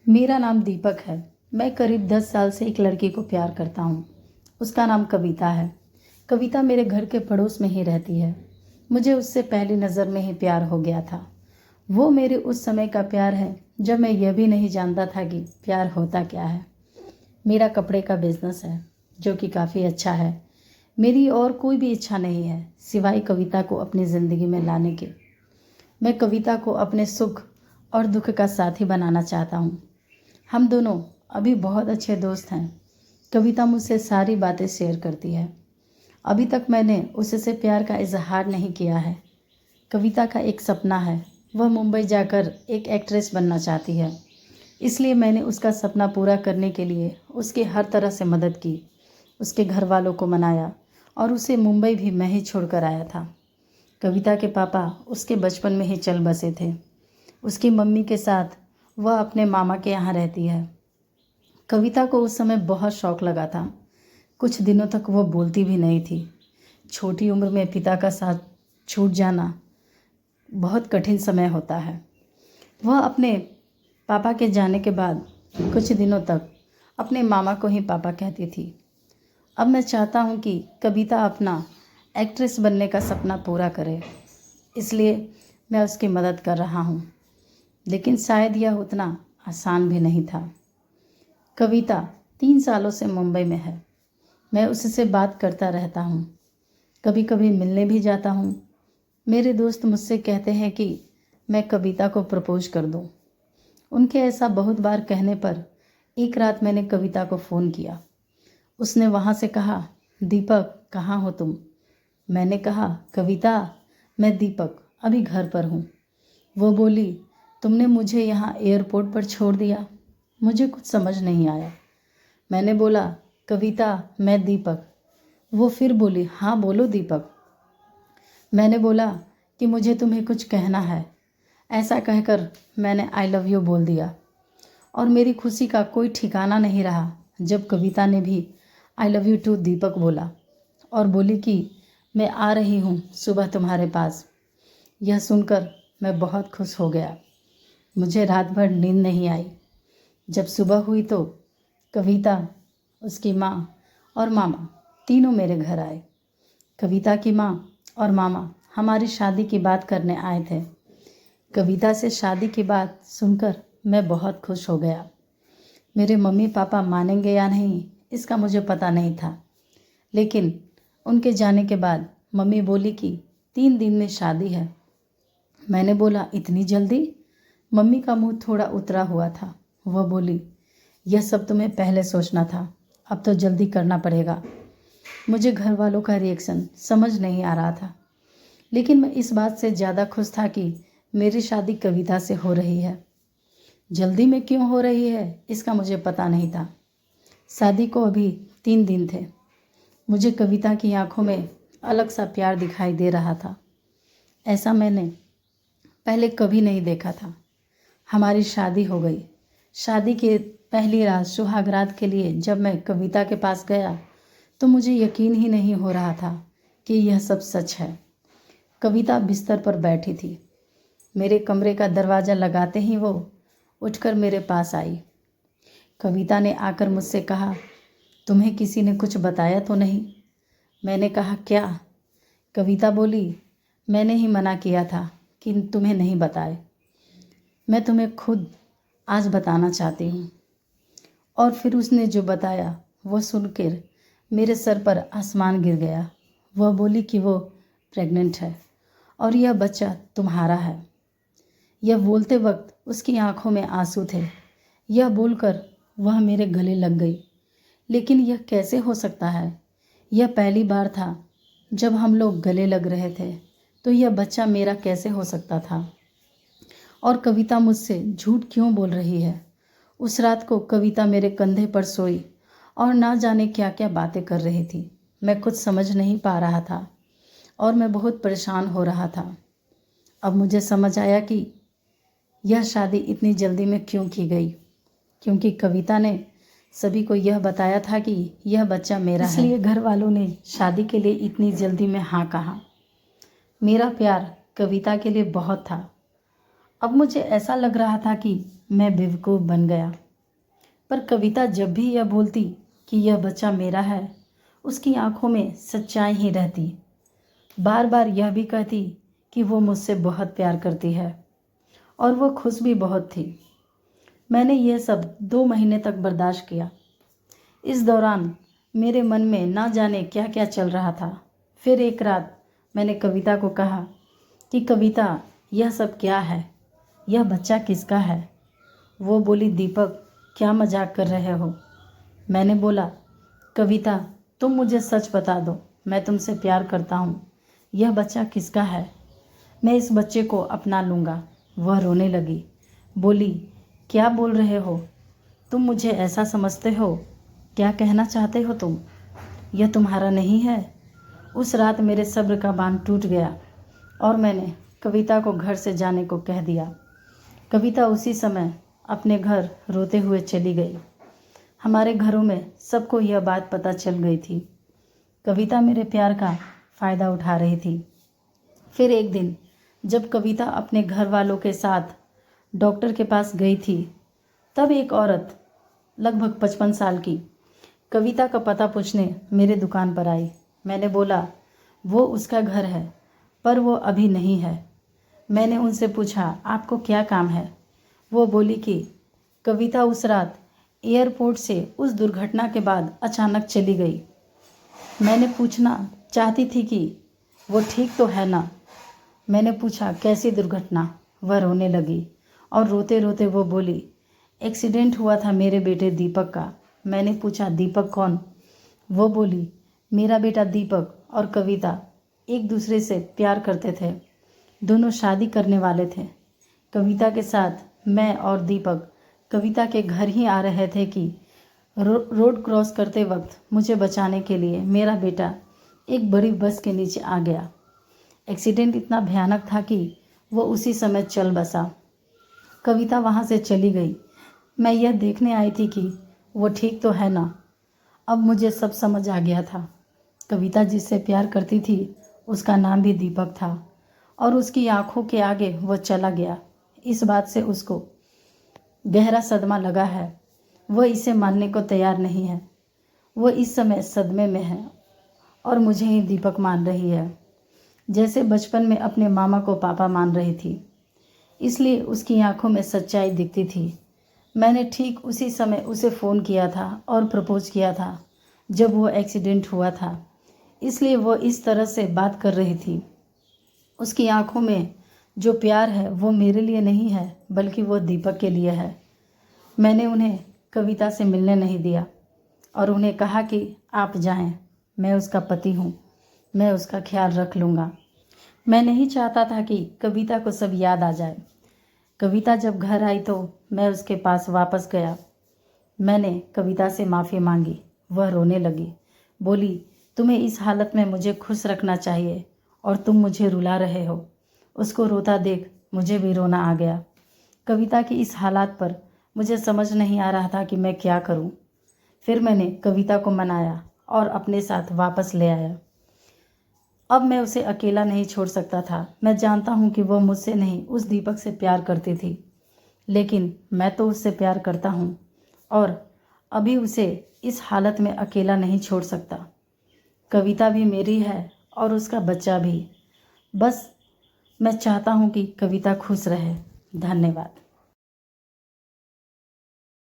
मेरा नाम दीपक है। मैं करीब 10 साल से एक लड़की को प्यार करता हूँ। उसका नाम कविता है। कविता मेरे घर के पड़ोस में ही रहती है। मुझे उससे पहली नज़र में ही प्यार हो गया था। वो मेरे उस समय का प्यार है जब मैं यह भी नहीं जानता था कि प्यार होता क्या है। मेरा कपड़े का बिजनेस है जो कि काफ़ी अच्छा है। मेरी और कोई भी इच्छा नहीं है सिवाय कविता को अपनी ज़िंदगी में लाने के। मैं कविता को अपने सुख और दुख का साथी बनाना चाहता हूँ। हम दोनों अभी बहुत अच्छे दोस्त हैं। कविता मुझसे सारी बातें शेयर करती है। अभी तक मैंने उससे प्यार का इजहार नहीं किया है। कविता का एक सपना है, वह मुंबई जाकर एक एक्ट्रेस बनना चाहती है। इसलिए मैंने उसका सपना पूरा करने के लिए उसकी हर तरह से मदद की। उसके घर वालों को मनाया और उसे मुंबई भी मैं ही छोड़कर आया था। कविता के पापा उसके बचपन में ही चल बसे थे। उसकी मम्मी के साथ वह अपने मामा के यहाँ रहती है। कविता को उस समय बहुत शौक लगा था। कुछ दिनों तक वह बोलती भी नहीं थी। छोटी उम्र में पिता का साथ छूट जाना बहुत कठिन समय होता है। वह अपने पापा के जाने के बाद कुछ दिनों तक अपने मामा को ही पापा कहती थी। अब मैं चाहता हूँ कि कविता अपना एक्ट्रेस बनने का सपना पूरा करे, इसलिए मैं उसकी मदद कर रहा हूँ। लेकिन शायद यह उतना आसान भी नहीं था। कविता 3 सालों से मुंबई में है। मैं उससे बात करता रहता हूँ, कभी कभी मिलने भी जाता हूँ। मेरे दोस्त मुझसे कहते हैं कि मैं कविता को प्रपोज कर दूँ। उनके ऐसा बहुत बार कहने पर एक रात मैंने कविता को फ़ोन किया। उसने वहाँ से कहा, दीपक कहाँ हो तुम? मैंने कहा, कविता मैं दीपक अभी घर पर हूँ। वो बोली, तुमने मुझे यहाँ एयरपोर्ट पर छोड़ दिया? मुझे कुछ समझ नहीं आया। मैंने बोला, कविता मैं दीपक। वो फिर बोली, हाँ बोलो दीपक। मैंने बोला कि मुझे तुम्हें कुछ कहना है। ऐसा कहकर मैंने आई लव यू बोल दिया और मेरी खुशी का कोई ठिकाना नहीं रहा जब कविता ने भी आई लव यू टू दीपक बोला और बोली कि मैं आ रही हूँ सुबह तुम्हारे पास। यह सुनकर मैं बहुत खुश हो गया। मुझे रात भर नींद नहीं आई। जब सुबह हुई तो कविता, उसकी माँ और मामा तीनों मेरे घर आए। कविता की माँ और मामा हमारी शादी की बात करने आए थे। कविता से शादी की बात सुनकर मैं बहुत खुश हो गया। मेरे मम्मी पापा मानेंगे या नहीं इसका मुझे पता नहीं था, लेकिन उनके जाने के बाद मम्मी बोली कि 3 दिन में शादी है। मैंने बोला, इतनी जल्दी? मम्मी का मुंह थोड़ा उतरा हुआ था। वह बोली, यह सब तुम्हें पहले सोचना था, अब तो जल्दी करना पड़ेगा। मुझे घर वालों का रिएक्शन समझ नहीं आ रहा था, लेकिन मैं इस बात से ज़्यादा खुश था कि मेरी शादी कविता से हो रही है। जल्दी में क्यों हो रही है इसका मुझे पता नहीं था। शादी को अभी 3 दिन थे। मुझे कविता की आंखों में अलग सा प्यार दिखाई दे रहा था। ऐसा मैंने पहले कभी नहीं देखा था। हमारी शादी हो गई। शादी के पहली रात सुहागरात के लिए जब मैं कविता के पास गया तो मुझे यकीन ही नहीं हो रहा था कि यह सब सच है। कविता बिस्तर पर बैठी थी। मेरे कमरे का दरवाज़ा लगाते ही वो उठकर मेरे पास आई। कविता ने आकर मुझसे कहा, तुम्हें किसी ने कुछ बताया तो नहीं? मैंने कहा, क्या? कविता बोली, मैंने ही मना किया था कि तुम्हें नहीं बताए। मैं तुम्हें खुद आज बताना चाहती हूँ। और फिर उसने जो बताया वो सुनकर मेरे सर पर आसमान गिर गया। वह बोली कि वो प्रेग्नेंट है और यह बच्चा तुम्हारा है। यह बोलते वक्त उसकी आंखों में आंसू थे। यह बोलकर वह मेरे गले लग गई। लेकिन यह कैसे हो सकता है? यह पहली बार था जब हम लोग गले लग रहे थे, तो यह बच्चा मेरा कैसे हो सकता था? और कविता मुझसे झूठ क्यों बोल रही है? उस रात को कविता मेरे कंधे पर सोई और ना जाने क्या क्या बातें कर रही थी। मैं कुछ समझ नहीं पा रहा था और मैं बहुत परेशान हो रहा था। अब मुझे समझ आया कि यह शादी इतनी जल्दी में क्यों की गई, क्योंकि कविता ने सभी को यह बताया था कि यह बच्चा मेरा है। इसलिए घर वालों ने शादी के लिए इतनी जल्दी में हाँ कहा। मेरा प्यार कविता के लिए बहुत था। अब मुझे ऐसा लग रहा था कि मैं बेवकूफ़ बन गया। पर कविता जब भी यह बोलती कि यह बच्चा मेरा है, उसकी आंखों में सच्चाई ही रहती। बार बार यह भी कहती कि वो मुझसे बहुत प्यार करती है और वो खुश भी बहुत थी। मैंने यह सब 2 महीने तक बर्दाश्त किया। इस दौरान मेरे मन में ना जाने क्या क्या चल रहा था। फिर एक रात मैंने कविता को कहा कि कविता, यह सब क्या है? यह बच्चा किसका है? वो बोली, दीपक, क्या मजाक कर रहे हो? मैंने बोला, कविता, तुम मुझे सच बता दो, मैं तुमसे प्यार करता हूँ। यह बच्चा किसका है? मैं इस बच्चे को अपना लूँगा। वह रोने लगी, बोली, क्या बोल रहे हो? तुम मुझे ऐसा समझते हो? क्या कहना चाहते हो तुम? यह तुम्हारा नहीं है। उस रात मेरे सब्र का बांध टूट गया और मैंने कविता को घर से जाने को कह दिया। कविता उसी समय अपने घर रोते हुए चली गई। हमारे घरों में सबको यह बात पता चल गई थी। कविता मेरे प्यार का फ़ायदा उठा रही थी। फिर एक दिन जब कविता अपने घर वालों के साथ डॉक्टर के पास गई थी, तब एक औरत लगभग 55 साल की कविता का पता पूछने मेरे दुकान पर आई। मैंने बोला, वो उसका घर है, पर वो अभी नहीं है। मैंने उनसे पूछा, आपको क्या काम है? वो बोली कि कविता उस रात एयरपोर्ट से उस दुर्घटना के बाद अचानक चली गई। मैंने पूछना चाहती थी कि वो ठीक तो है ना? मैंने पूछा, कैसी दुर्घटना? वह रोने लगी और रोते रोते वो बोली, एक्सीडेंट हुआ था मेरे बेटे दीपक का। मैंने पूछा, दीपक कौन? वो बोली, मेरा बेटा दीपक और कविता एक दूसरे से प्यार करते थे। दोनों शादी करने वाले थे। कविता के साथ मैं और दीपक कविता के घर ही आ रहे थे कि रोड क्रॉस करते वक्त मुझे बचाने के लिए मेरा बेटा एक बड़ी बस के नीचे आ गया। एक्सीडेंट इतना भयानक था कि वो उसी समय चल बसा। कविता वहाँ से चली गई। मैं यह देखने आई थी कि वो ठीक तो है ना। अब मुझे सब समझ आ गया था। कविता जिससे प्यार करती थी उसका नाम भी दीपक था और उसकी आंखों के आगे वो चला गया। इस बात से उसको गहरा सदमा लगा है। वह इसे मानने को तैयार नहीं है। वो इस समय सदमे में है और मुझे ही दीपक मान रही है, जैसे बचपन में अपने मामा को पापा मान रही थी। इसलिए उसकी आंखों में सच्चाई दिखती थी। मैंने ठीक उसी समय उसे फ़ोन किया था और प्रपोज किया था जब वो एक्सीडेंट हुआ था। इसलिए वो इस तरह से बात कर रही थी। उसकी आंखों में जो प्यार है वो मेरे लिए नहीं है, बल्कि वो दीपक के लिए है। मैंने उन्हें कविता से मिलने नहीं दिया और उन्हें कहा कि आप जाएं, मैं उसका पति हूँ, मैं उसका ख्याल रख लूँगा। मैं नहीं चाहता था कि कविता को सब याद आ जाए। कविता जब घर आई तो मैं उसके पास वापस गया। मैंने कविता से माफ़ी मांगी। वह रोने लगी, बोली, तुम्हें इस हालत में मुझे खुश रखना चाहिए और तुम मुझे रुला रहे हो। उसको रोता देख मुझे भी रोना आ गया। कविता की इस हालात पर मुझे समझ नहीं आ रहा था कि मैं क्या करूं। फिर मैंने कविता को मनाया और अपने साथ वापस ले आया। अब मैं उसे अकेला नहीं छोड़ सकता था। मैं जानता हूं कि वह मुझसे नहीं, उस दीपक से प्यार करती थी, लेकिन मैं तो उससे प्यार करता हूं और अभी उसे इस हालत में अकेला नहीं छोड़ सकता। कविता भी मेरी है और उसका बच्चा भी। बस मैं चाहता हूं कि कविता खुश रहे। धन्यवाद।